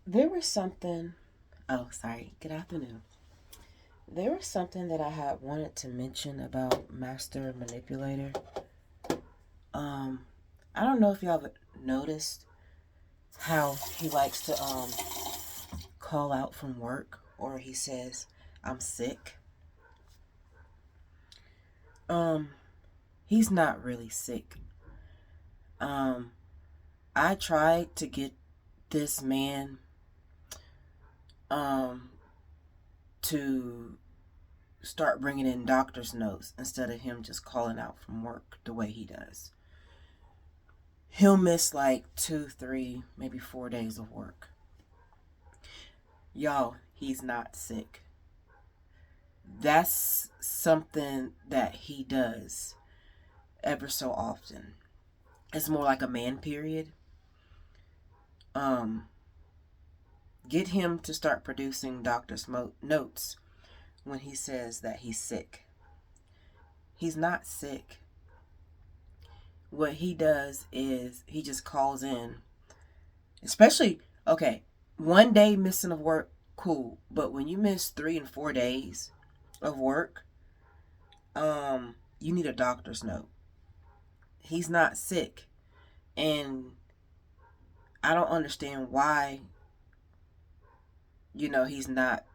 There was something. Oh, sorry. Good afternoon. There was something that I had wanted to mention about Master Manipulator. Um, I don't know if y'all have noticed how he likes to call out from work, or he says, "I'm sick." Um, he's not really sick. Um, I tried to get this man um to start bringing in doctor's notes instead of him just calling out from work the way he does. He'll miss like 2, 3, maybe 4 days of work. Y'all, he's not sick. That's something that he does ever so often. It's more like a man period. Um, get him to start producing doctor's notes when he says that he's sick. He's not sick. What he does is he just calls in, especially, okay, 1 day missing of work, cool. But when you miss 3 and 4 days of work, you need a doctor's note. He's not sick. And I don't understand why, he's not,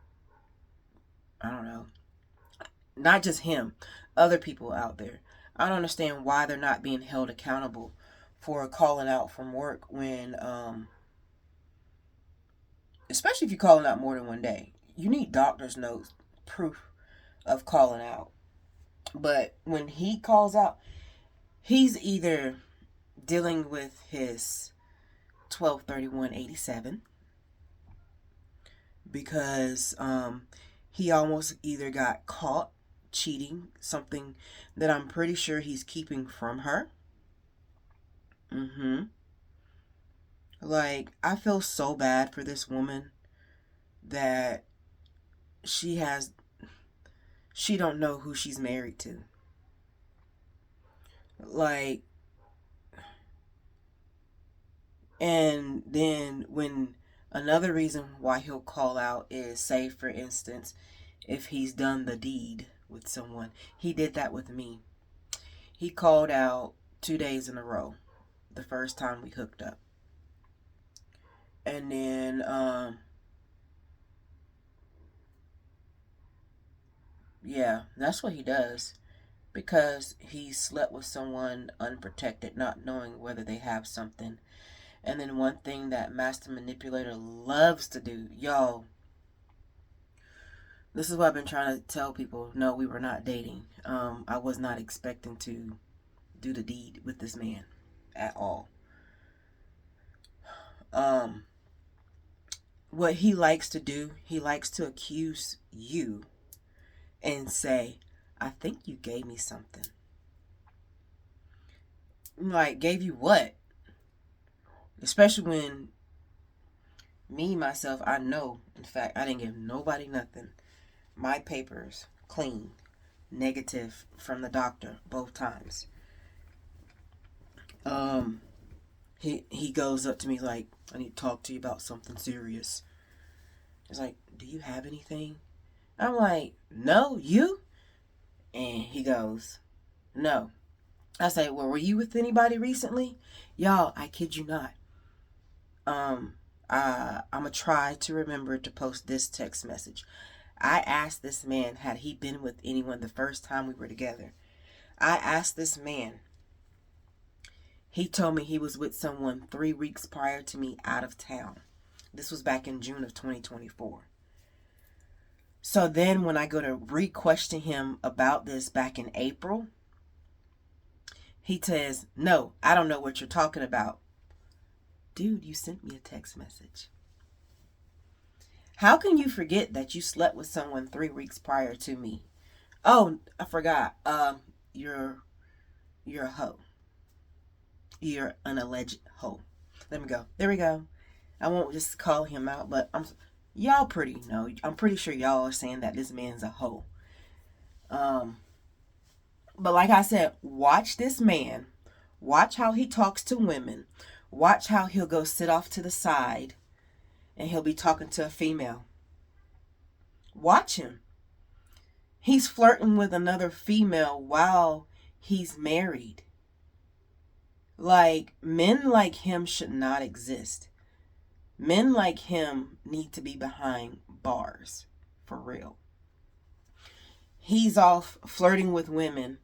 I don't know, not just him, other people out there. I don't understand why they're not being held accountable for calling out from work when, especially if you're calling out more than 1 day. You need doctor's notes, proof of calling out. But when he calls out, he's either dealing with his 123187 because he almost either got caught cheating, something that I'm pretty sure he's keeping from her. Mm-hmm. Like, I feel so bad for this woman that she has, she don't know who she's married to. Like, and then when another reason why he'll call out is, say, for instance, if he's done the deed with someone. He did that with me. He called out 2 days in a row the first time we hooked up. And then, yeah, that's what he does. Because he slept with someone unprotected, not knowing whether they have something. And then one thing that Master Manipulator loves to do, y'all, this is what I've been trying to tell people. No, we were not dating. I was not expecting to do the deed with this man at all. Um, what he likes to do, he likes to accuse you and say, I think you gave me something. Like, gave you what? Especially when me, myself, I know, in fact, I didn't give nobody nothing. My papers, clean, negative from the doctor, both times. Um, he goes up to me like, I need to talk to you about something serious. He's like, do you have anything? I'm like, no, you? And he goes, no. I say, well, were you with anybody recently? Y'all, I kid you not. Um, I'm gonna try to remember to post this text message. I asked this man, had he been with anyone the first time we were together? I asked this man. He told me he was with someone 3 weeks prior to me out of town. This was back in June of 2024. So then when I go to re-question him about this back in April, he says, no, I don't know what you're talking about. Dude, you sent me a text message. How can you forget that you slept with someone 3 weeks prior to me? Oh, I forgot. You're a hoe. You're an alleged hoe. Let me go. There we go. I won't just call him out, but y'all pretty know. I'm pretty sure y'all are saying that this man's a hoe. Um, but like I said, watch this man. Watch how he talks to women. Watch how he'll go sit off to the side and he'll be talking to a female. Watch him. He's flirting with another female while he's married. Like, men like him should not exist. Men like him need to be behind bars. For real. He's off flirting with women.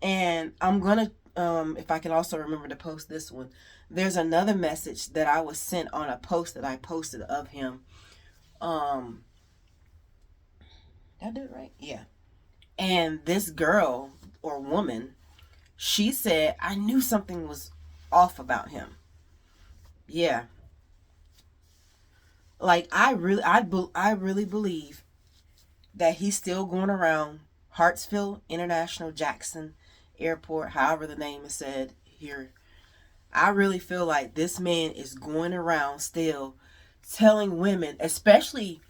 And I'm going to, if I can also remember to post this one, there's another message that I was sent on a post that I posted of him. Did I do it right? Yeah. And this girl or woman, she said, I knew something was off about him. Yeah. Like, I really believe that he's still going around Hartsfield International Jackson Airport, however the name is said here. I really feel like this man is going around still telling women, especially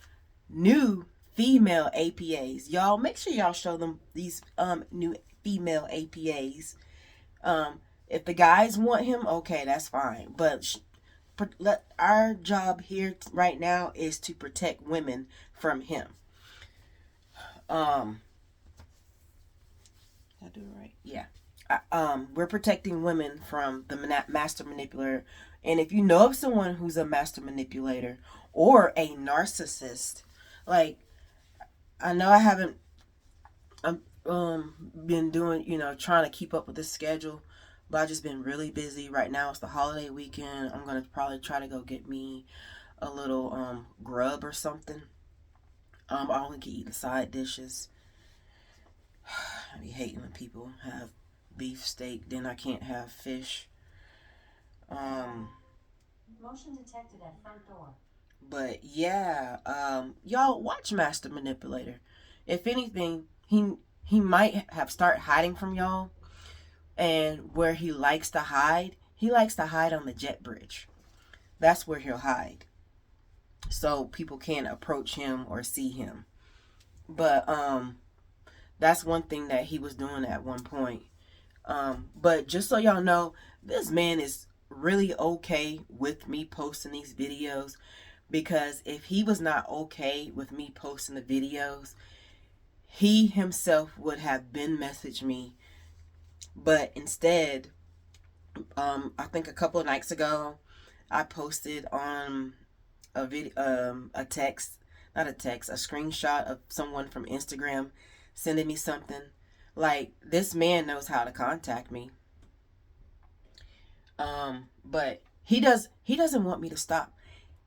new female APAs. Y'all make sure y'all show them these new female APAs. If the guys want him, okay, that's fine. But our job here right now is to protect women from him. Did I do it right? Yeah. We're protecting women from the master manipulator. And if you know of someone who's a master manipulator or a narcissist, like, I know I haven't been doing, trying to keep up with this schedule, but I've just been really busy. Right now it's the holiday weekend. I'm going to probably try to go get me a little grub or something. I only can eat the side dishes. I be hating when people have beef steak, then I can't have fish. Motion detected at front door. But yeah, y'all watch Master Manipulator. If anything, he might have started hiding from y'all, and where he likes to hide on the jet bridge. That's where he'll hide, so people can't approach him or see him. But that's one thing that he was doing at one point. But just so y'all know, this man is really okay with me posting these videos, because if he was not okay with me posting the videos, he himself would have been messaged me. But instead, I think a couple of nights ago, I posted on a video, a screenshot of someone from Instagram sending me something. Like, this man knows how to contact me. But he doesn't want me to stop.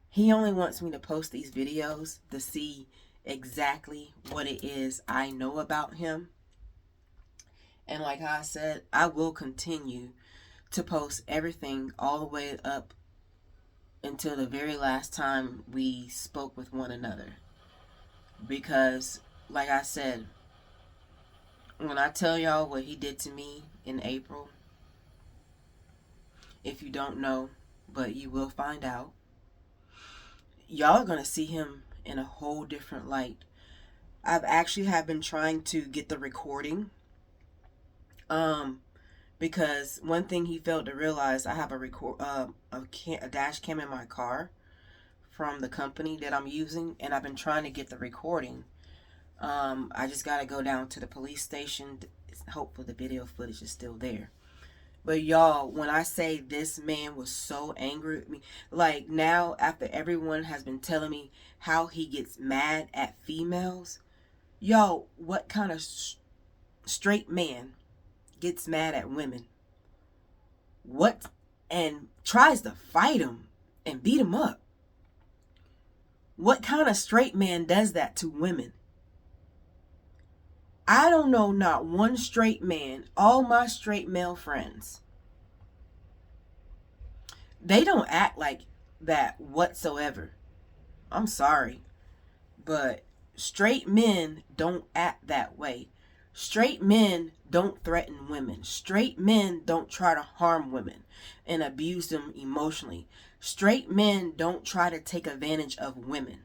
He only wants me to post these videos to see exactly what it is I know about him. And like I said, I will continue to post everything all the way up until the very last time we spoke with one another. Because, like I said, when I tell y'all what he did to me in April, if you don't know, but you will find out, y'all are going to see him in a whole different light. I've actually have been trying to get the recording. Because one thing he failed to realize, I have a dash cam in my car from the company that I'm using, and I've been trying to get the recording. I just got to go down to the police station. Hopefully the video footage is still there. But y'all, when I say this man was so angry at me, like, now after everyone has been telling me how he gets mad at females, y'all, what kind of straight man gets mad at women? What? And tries to fight them and beat them up? What kind of straight man does that to women? I don't know not one straight man. All my straight male friends, they don't act like that whatsoever. I'm sorry, but straight men don't act that way. Straight men don't threaten women. Straight men don't try to harm women and abuse them emotionally. Straight men don't try to take advantage of women.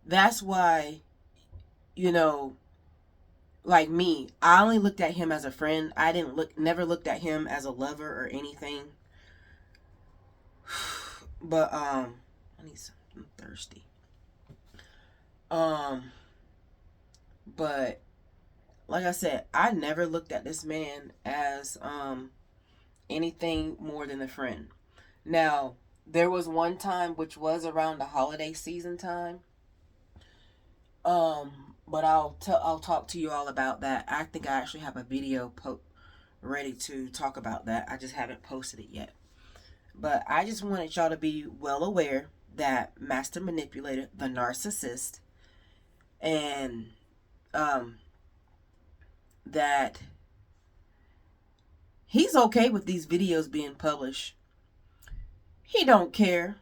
That's why, like me, I only looked at him as a friend. I never looked at him as a lover or anything. But I need some. I'm thirsty. But like I said, I never looked at this man as anything more than a friend. Now, there was one time, which was around the holiday season time. But I'll talk to you all about that. I think I actually have a video ready to talk about that. I just haven't posted it yet. But I just wanted y'all to be well aware that Master Manipulator, the narcissist, and that he's okay with these videos being published. He don't care.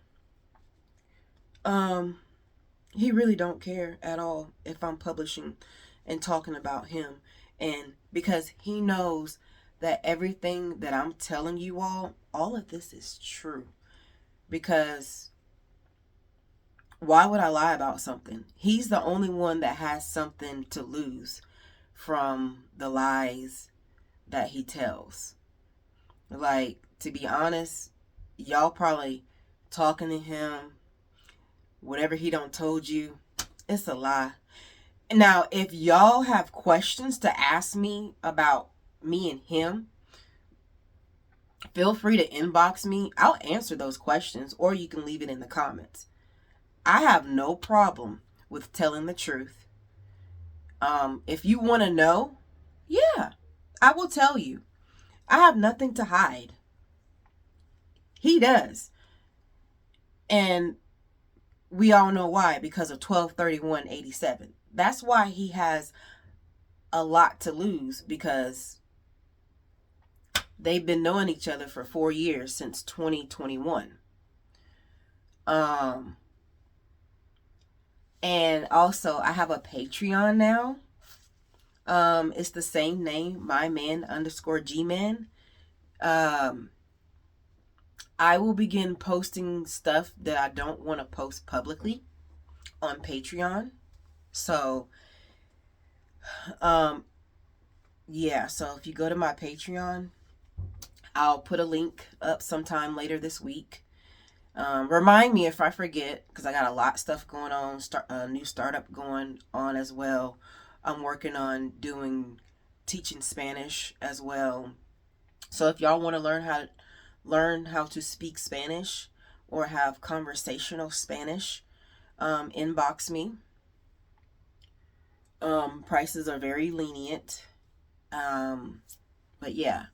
He really don't care at all if I'm publishing and talking about him. And because he knows that everything that I'm telling you all of this is true. Because why would I lie about something? He's the only one that has something to lose from the lies that he tells. Like, to be honest, y'all probably talking to him, whatever he don't told you, it's a lie. Now, if y'all have questions to ask me about me and him, feel free to inbox me. I'll answer those questions, or you can leave it in the comments. I have no problem with telling the truth. If you want to know, yeah, I will tell you. I have nothing to hide. He does. And we all know why, because of 12/31/87. That's why he has a lot to lose, because they've been knowing each other for 4 years, since 2021. And also, I have a Patreon now. It's the same name, myman_gman. I will begin posting stuff that I don't want to post publicly on Patreon. So, yeah, so if you go to my Patreon, I'll put a link up sometime later this week. Remind me if I forget, because I got a lot of stuff going on, new startup going on as well. I'm working on teaching Spanish as well. So if y'all want to learn how to speak Spanish or have conversational Spanish, inbox me. Prices are very lenient. But yeah.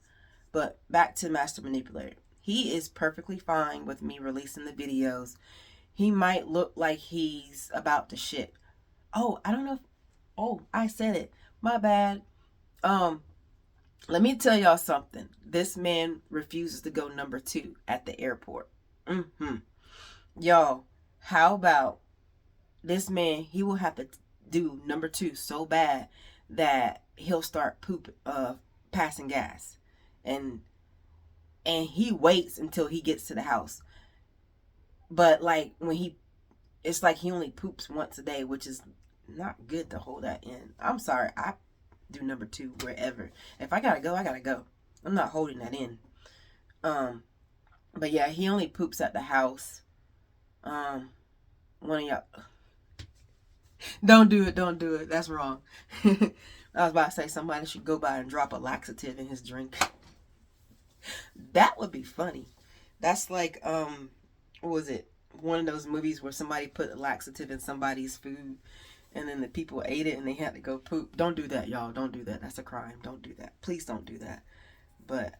But back to Master Manipulator. He is perfectly fine with me releasing the videos. He might look like he's about to shit. Oh, I don't know if... Oh, I said it. My bad. Let me tell y'all something. This man refuses to go number 2 at the airport. Y'all, how about this man? He will have to do number 2 so bad that he'll start passing gas. And he waits until he gets to the house. But like it's like he only poops once a day, which is not good to hold that in. I'm sorry. I do number 2 wherever. If I gotta go, I gotta go. I'm not holding that in. But yeah, he only poops at the house. One of y'all, don't do it. That's wrong. I was about to say somebody should go by and drop a laxative in his drink. That would be funny. That's like, what was it? One of those movies where somebody put a laxative in somebody's food and then the people ate it and they had to go poop. Don't do that, y'all. Don't do that. That's a crime. Don't do that. Please don't do that. But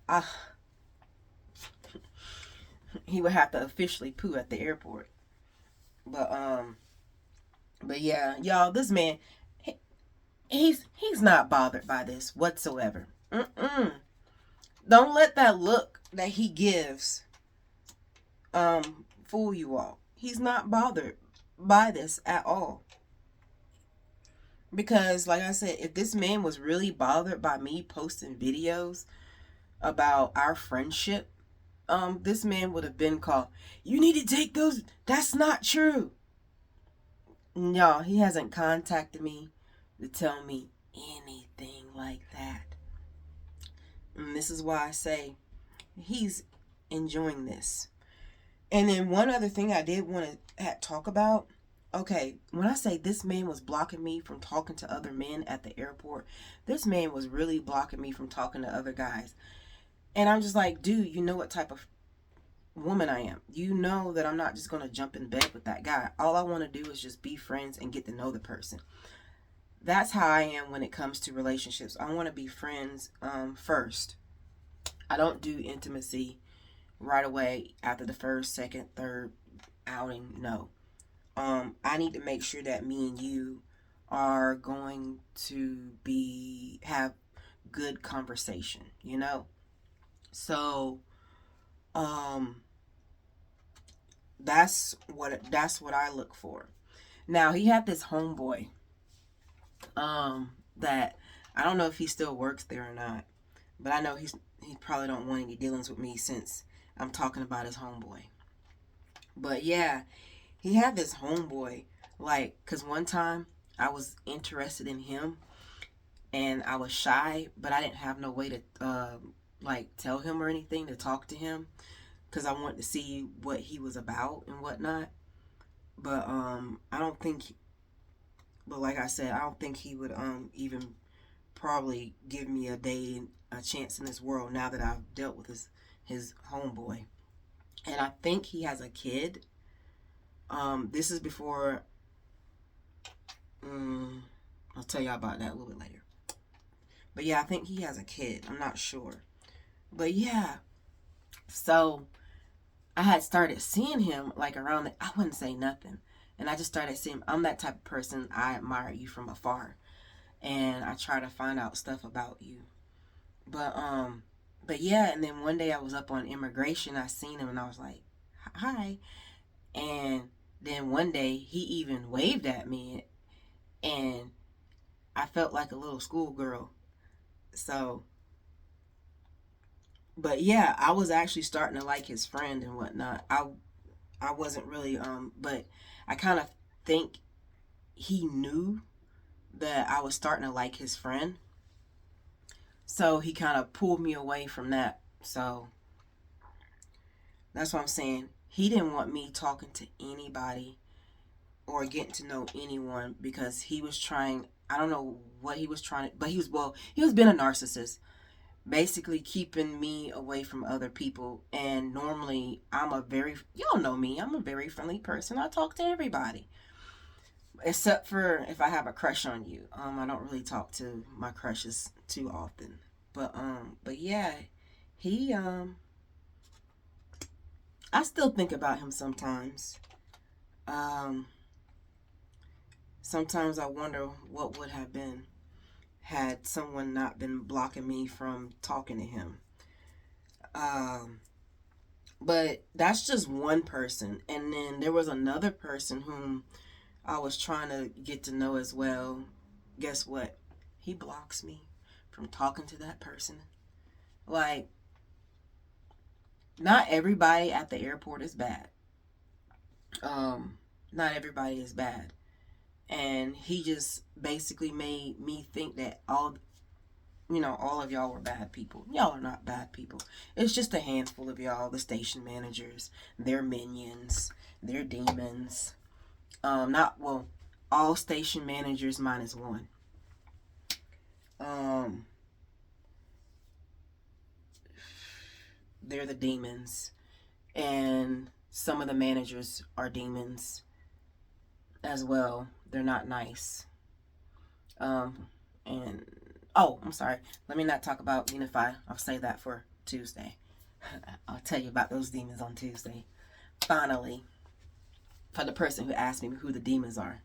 he would have to officially poo at the airport. But yeah, y'all, this man, he's not bothered by this whatsoever. Don't let that look that he gives fool you all. He's not bothered by this at all. Because, like I said, if this man was really bothered by me posting videos about our friendship, this man would have been called, you need to take those, that's not true. Y'all, he hasn't contacted me to tell me anything like that. And this is why I say he's enjoying this. And then one other thing I did want to talk about. Okay, when I say this man was blocking me from talking to other men at the airport, this man was really blocking me from talking to other guys. And I'm just like, dude, you know what type of woman I am. You know that I'm not just going to jump in bed with that guy. All I want to do is just be friends and get to know the person. That's how I am when it comes to relationships. I want to be friends first. I don't do intimacy right away after the first, second, third outing. No. I need to make sure that me and you are going to have good conversation, you know? So, that's what I look for. Now, he had this homeboy, that I don't know if he still works there or not, but I know he probably don't want any dealings with me since I'm talking about his homeboy. But yeah, he had this homeboy, like, cause one time I was interested in him and I was shy, but I didn't have no way to like tell him or anything, to talk to him, cause I wanted to see what he was about and whatnot. But I don't think, but like I said, I don't think he would even probably give me a chance in this world now that I've dealt with his homeboy. And I think he has a kid. This is before. I'll tell y'all about that a little bit later. But yeah, I think he has a kid. I'm not sure. But yeah, so I had started seeing him like around I wouldn't say nothing. And I just started seeing, I'm that type of person. I admire you from afar. And I try to find out stuff about you. But yeah, and then one day I was up on immigration, I seen him and I was like, hi. And then one day he even waved at me and I felt like a little schoolgirl. So, but yeah, I was actually starting to like his friend and whatnot. I wasn't really but I kind of think he knew that I was starting to like his friend. So he kind of pulled me away from that. So that's what I'm saying. He didn't want me talking to anybody or getting to know anyone because he was trying, I don't know what he was trying to, but he was being a narcissist, basically keeping me away from other people. And normally y'all know me, I'm a very friendly person. I talk to everybody except for if I have a crush on you. I don't really talk to my crushes too often. But yeah, he I still think about him sometimes. Um, Sometimes I wonder what would have been had someone not been blocking me from talking to him. Um, but that's just one person. And then there was another person whom I was trying to get to know as well. Guess what? He blocks me from talking to that person. Like, not everybody at the airport is bad. Not everybody is bad. And he just basically made me think that all of y'all were bad people. Y'all are not bad people. It's just a handful of y'all, the station managers, their minions, their demons. Not well, all station managers minus one. Um, they're the demons, and some of the managers are demons as well. They're not nice. And oh, I'm sorry. Let me not talk about Unify. I'll say that for Tuesday. I'll tell you about those demons on Tuesday. Finally, for the person who asked me who the demons are,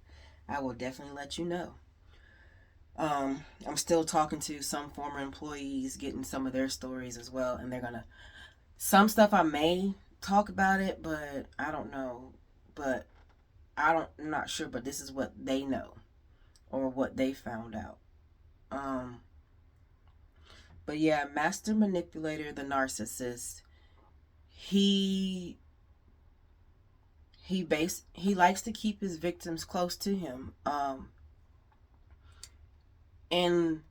I will definitely let you know. I'm still talking to some former employees, getting some of their stories as well, and some stuff I may talk about it, but I don't know. But I'm not sure, but this is what they know or what they found out. But yeah, master manipulator, the narcissist, he he likes to keep his victims close to him. And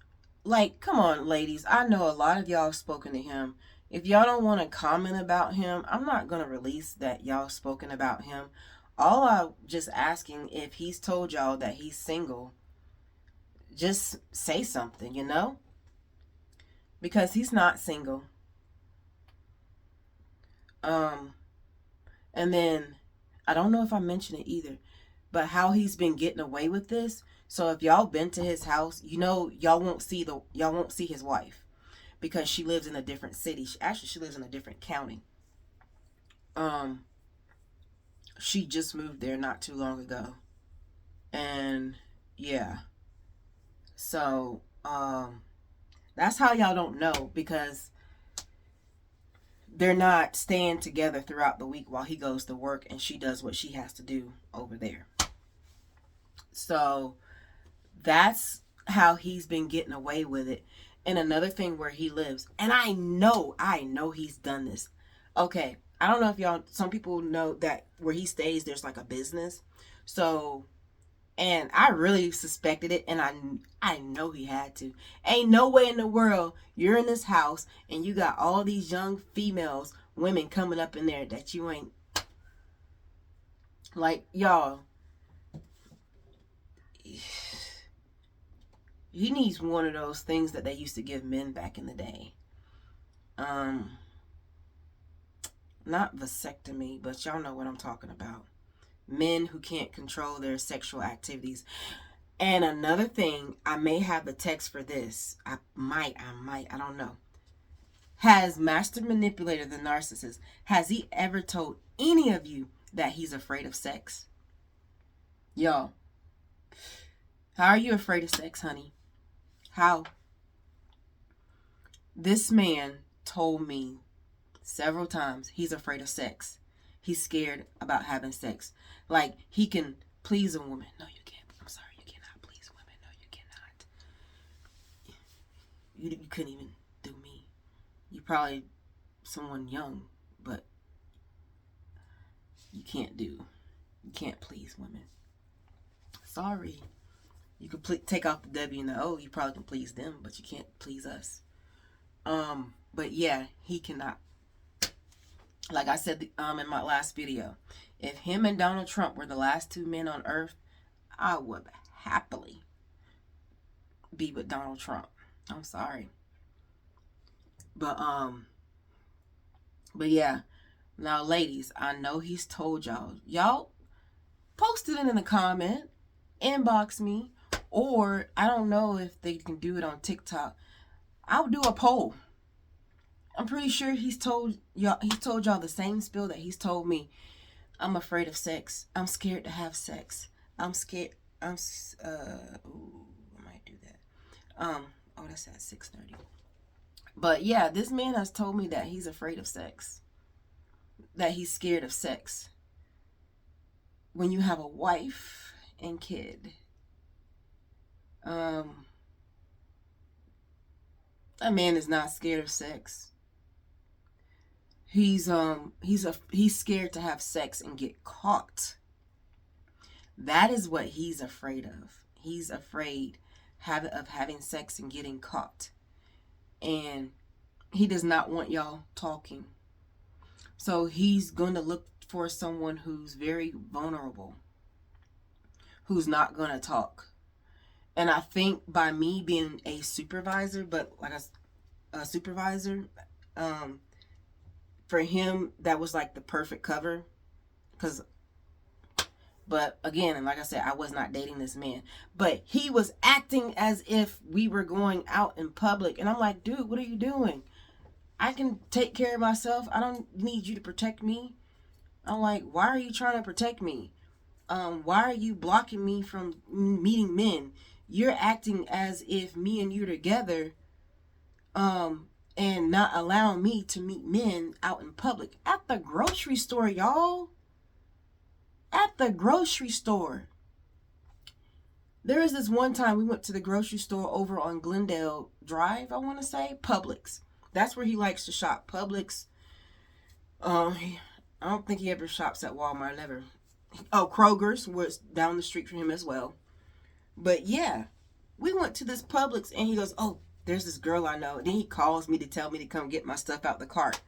like, come on, ladies. I know a lot of y'all have spoken to him. If y'all don't want to comment about him, I'm not going to release that y'all spoken about him. All I'm just asking, if he's told y'all that he's single, just say something, you know? Because he's not single. And then, I don't know if I mentioned it either, but how he's been getting away with this. So if y'all been to his house, you know y'all won't see his wife because she lives in a different city. She lives in a different county. Um, she just moved there not too long ago, and yeah, so that's how y'all don't know, because they're not staying together throughout the week while he goes to work and she does what she has to do over there. So that's how he's been getting away with it. And another thing, where he lives, and I know he's done this. Okay, I don't know if y'all, some people know that where he stays, there's like a business. So, and I really suspected it, and I know he had to. Ain't no way in the world you're in this house and you got all these young females, women coming up in there that you ain't, like, y'all. He needs one of those things that they used to give men back in the day. Not vasectomy, but y'all know what I'm talking about. Men who can't control their sexual activities. And another thing, I may have the text for this. I might, I don't know. Has Master Manipulator, the narcissist, has he ever told any of you that he's afraid of sex? Y'all, how are you afraid of sex, honey? How? This man told me several times he's afraid of sex. He's scared about having sex. Like, he can please a woman. No, you can't. I'm sorry, you cannot please women. No, you cannot. You couldn't even do me. You probably someone young, but you can't please women. Sorry. You could take off the W and the O. You probably can please them, but you can't please us. But yeah, he cannot. Like I said in my last video, if him and Donald Trump were the last two men on earth, I would happily be with Donald Trump. I'm sorry. But yeah. Now, ladies, I know he's told y'all. Y'all post it in the comment, inbox me, or I don't know if they can do it on TikTok. I'll do a poll. I'm pretty sure he's told y'all the same spiel that he's told me. I'm afraid of sex. I'm scared to have sex. I'm scared. I might do that. Oh, that's at 6:30. But yeah, this man has told me that he's afraid of sex. That he's scared of sex. When you have a wife and kid, a man is not scared of sex. He's scared to have sex and get caught. That is what he's afraid of. He's afraid of having sex and getting caught. And he does not want y'all talking. So he's going to look for someone who's very vulnerable, who's not going to talk. And I think by me being a supervisor, but like a supervisor, for him, that was like the perfect cover. But again, and like I said, I was not dating this man. But he was acting as if we were going out in public. And I'm like, dude, what are you doing? I can take care of myself. I don't need you to protect me. I'm like, why are you trying to protect me? Why are you blocking me from meeting men? You're acting as if me and you together, and not allowing me to meet men out in public. At the grocery store, y'all. At the grocery store. There was this one time we went to the grocery store over on Glendale Drive, I want to say. Publix. That's where he likes to shop. Publix. I don't think he ever shops at Walmart, never. Oh, Kroger's was down the street from him as well. But yeah. We went to this Publix and he goes, oh, there's this girl I know. And then he calls me to tell me to come get my stuff out the cart.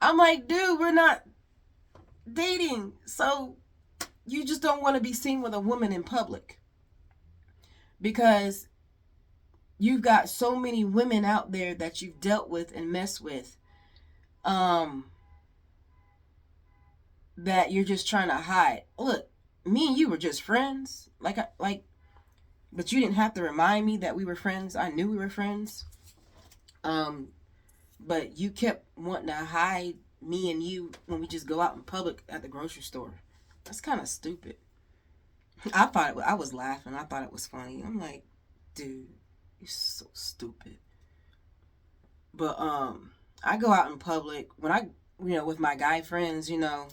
I'm like, dude, we're not dating. So you just don't want to be seen with a woman in public. Because you've got so many women out there that you've dealt with and messed with. That you're just trying to hide. Look, me and you were just friends. But you didn't have to remind me that we were friends. I knew we were friends. But you kept wanting to hide me and you when we just go out in public at the grocery store. That's kind of stupid. I was laughing. I thought it was funny. I'm like, dude, you're so stupid. But I go out in public when I, with my guy friends, Now,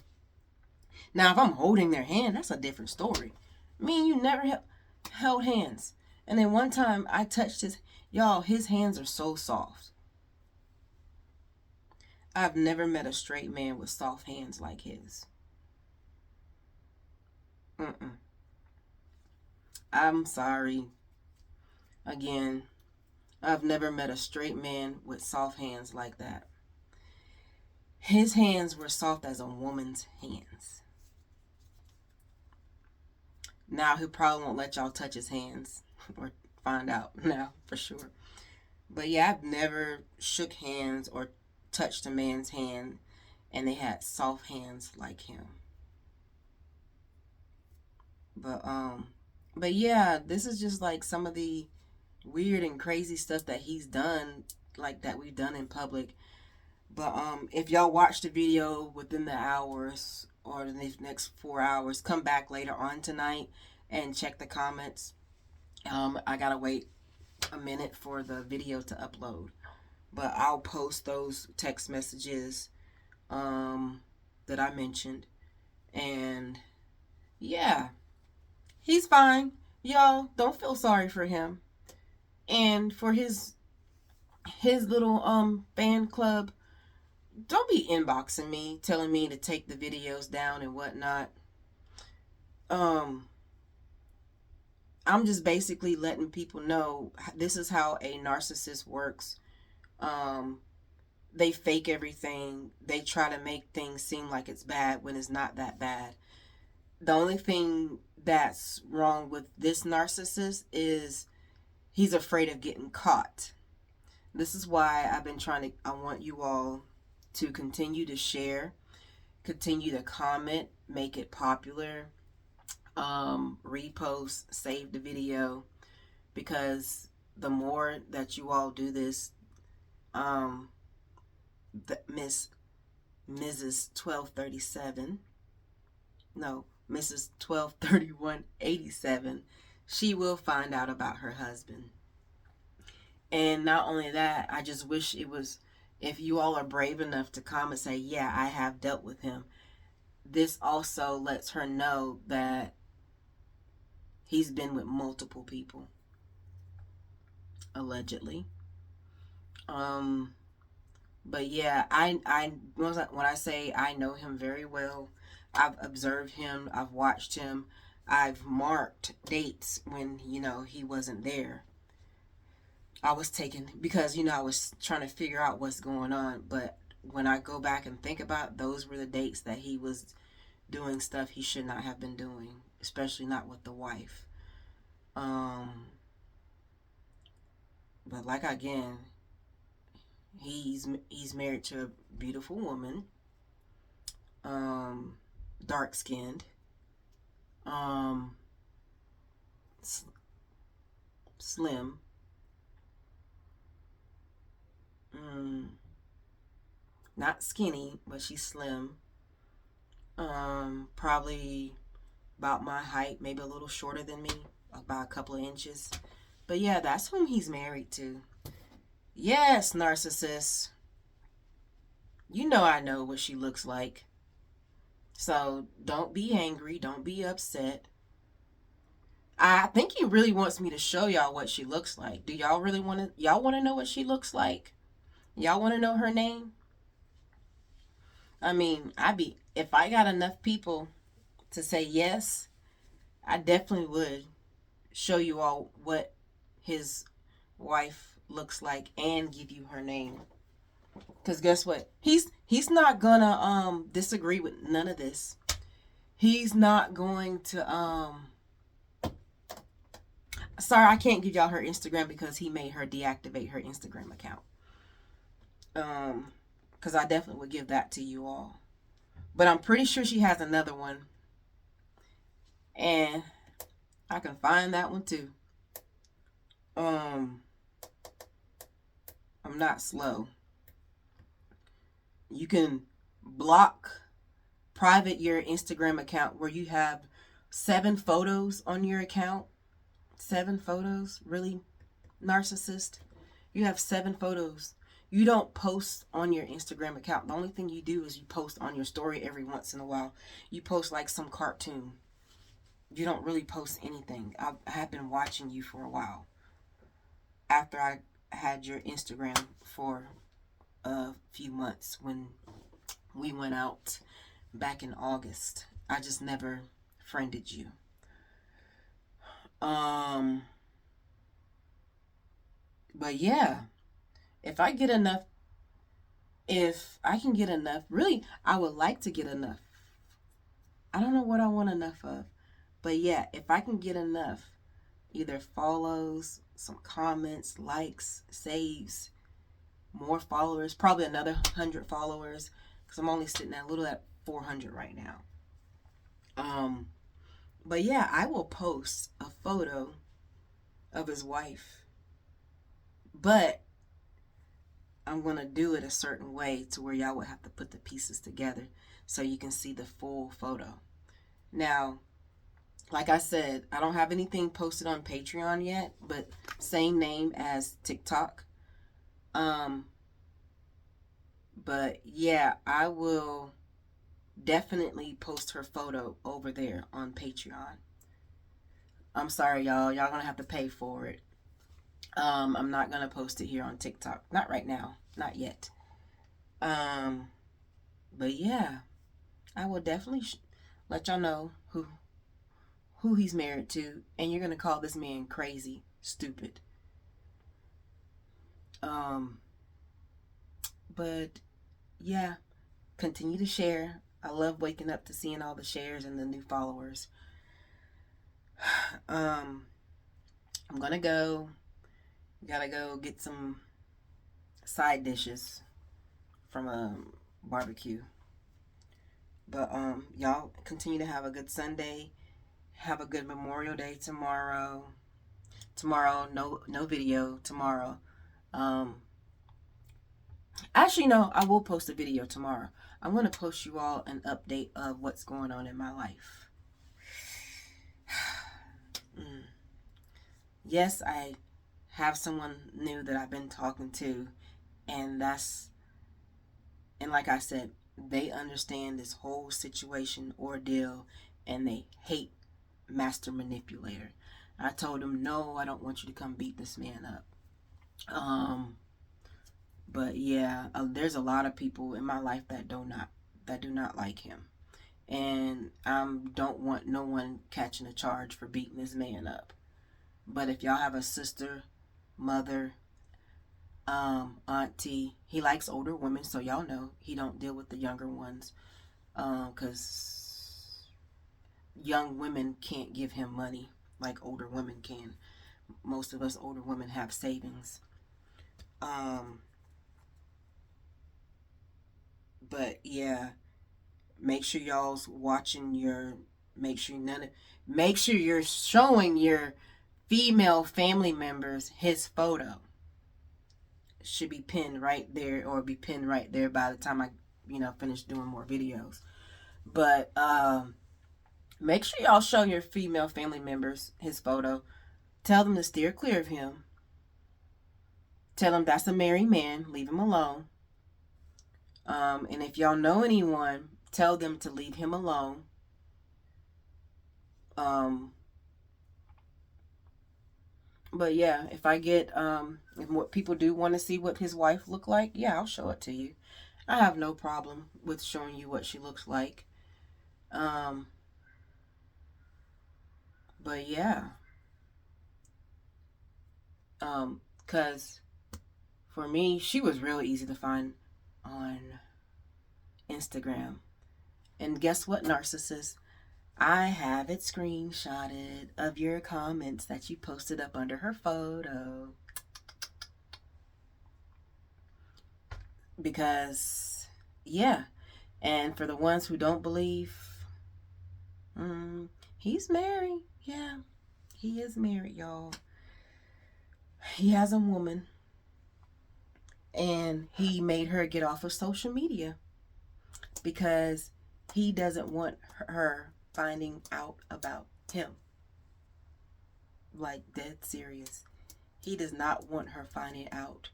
if I'm holding their hand, that's a different story. Me and you never held hands. And then one time I touched his hands are so soft. I've never met a straight man with soft hands like his. I'm sorry. Again, I've never met a straight man with soft hands like that. His hands were soft as a woman's hands. Now he probably won't let y'all touch his hands or find out now for sure. But yeah, I've never shook hands or touched a man's hand and they had soft hands like him. But yeah, this is just like some of the weird and crazy stuff that he's done, like that we've done in public. But if y'all watch the video within the hours or the next 4 hours, come back later on tonight and check the comments. I gotta wait a minute for the video to upload, but I'll post those text messages that I mentioned. And yeah, he's fine. Y'all don't feel sorry for him. And for his little fan club, don't be inboxing me telling me to take the videos down and whatnot. I'm just basically letting people know this is how a narcissist works. They fake everything. They try to make things seem like it's bad when it's not that bad. The only thing that's wrong with this narcissist is he's afraid of getting caught. This is why I want you all to continue to share, continue to comment, make it popular, repost, save the video, because the more that you all do this, Mrs. 1237, no, Mrs. 123187, she will find out about her husband. And not only that, I just wish it was, if you all are brave enough to come and say, yeah, I have dealt with him. This also lets her know that he's been with multiple people, allegedly. But yeah, when I say I know him very well, I've observed him, I've watched him, I've marked dates when, he wasn't there. I was taken because, I was trying to figure out what's going on. But when I go back and think about it, those were the dates that he was doing stuff he should not have been doing, especially not with the wife. But like, again, he's married to a beautiful woman, dark skinned, slim, not skinny, but she's slim, probably about my height, maybe a little shorter than me, about a couple of inches. But yeah, that's whom he's married to. Yes, narcissist. I know what she looks like. So don't be angry. Don't be upset. I think he really wants me to show y'all what she looks like. Do y'all really want to know what she looks like? Y'all want to know her name? I mean, if I got enough people to say yes, I definitely would show you all what his wife looks like and give you her name. Because guess what? He's not gonna disagree with none of this. He's not going to sorry, I can't give y'all her Instagram because he made her deactivate her Instagram account. Because I definitely would give that to you all. But I'm pretty sure she has another one. And I can find that one too. I'm not slow. You can block private your Instagram account where you have 7 photos on your account. 7 photos? Really? Narcissist? You have 7 photos. You don't post on your Instagram account. The only thing you do is you post on your story every once in a while. You post like some cartoon. You don't really post anything. I have been watching you for a while. After I had your Instagram for a few months when we went out back in August. I just never friended you. But yeah, if I can get enough, really, I would like to get enough. I don't know what I want enough of. But yeah, if I can get enough, either follows, some comments, likes, saves, more followers, probably another 100 followers, because I'm only sitting at a little at 400 right now. But yeah, I will post a photo of his wife, but I'm going to do it a certain way to where y'all would have to put the pieces together so you can see the full photo. Now, like I said, I don't have anything posted on Patreon yet, but same name as TikTok. But yeah, I will definitely post her photo over there on Patreon. I'm sorry, y'all. Y'all gonna have to pay for it. I'm not gonna post it here on TikTok. Not right now. Not yet. But yeah, I will definitely let y'all know who he's married to, and you're gonna call this man crazy, stupid. But yeah, continue to share. I love waking up to seeing all the shares and the new followers. I'm gonna go. Gotta go get some side dishes from a barbecue. But y'all continue to have a good Sunday. Have a good Memorial Day tomorrow. Tomorrow, no video tomorrow. Actually, no, I will post a video tomorrow. I'm going to post you all an update of what's going on in my life. Yes, I have someone new that I've been talking to, and like I said, they understand this whole situation, ordeal, and they hate Master Manipulator. I told them, no, I don't want you to come beat this man up. But yeah, there's a lot of people in my life that do not like him, and I don't want no one catching a charge for beating this man up. But if y'all have a sister, mother, auntie, he likes older women, so y'all know he don't deal with the younger ones, because young women can't give him money like older women can. Most of us older women have savings. But yeah, make sure y'all's watching make sure you're showing your female family members his photo. It should be pinned right there, or be pinned right there by the time I finish doing more videos. But make sure y'all show your female family members his photo. Tell them to steer clear of him. Tell them that's a married man. Leave him alone. And if y'all know anyone, tell them to leave him alone. But yeah, if I get if more people do want to see what his wife look like, yeah, I'll show it to you. I have no problem with showing you what she looks like. But yeah. Because for me, she was real easy to find on Instagram. And guess what, narcissist? I have it screenshotted of your comments that you posted up under her photo. Because, yeah. And for the ones who don't believe, he's married. Yeah, he is married, y'all. He has a woman. And he made her get off of social media because he doesn't want her finding out about him. Like, dead serious. He does not want her finding out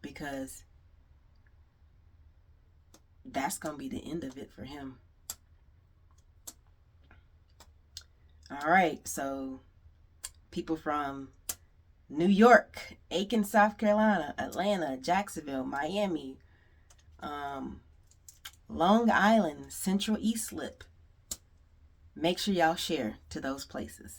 because that's going to be the end of it for him. All right, so people from New York, Aiken, South Carolina, Atlanta, Jacksonville, Miami, Long Island, Central Islip. Make sure y'all share to those places.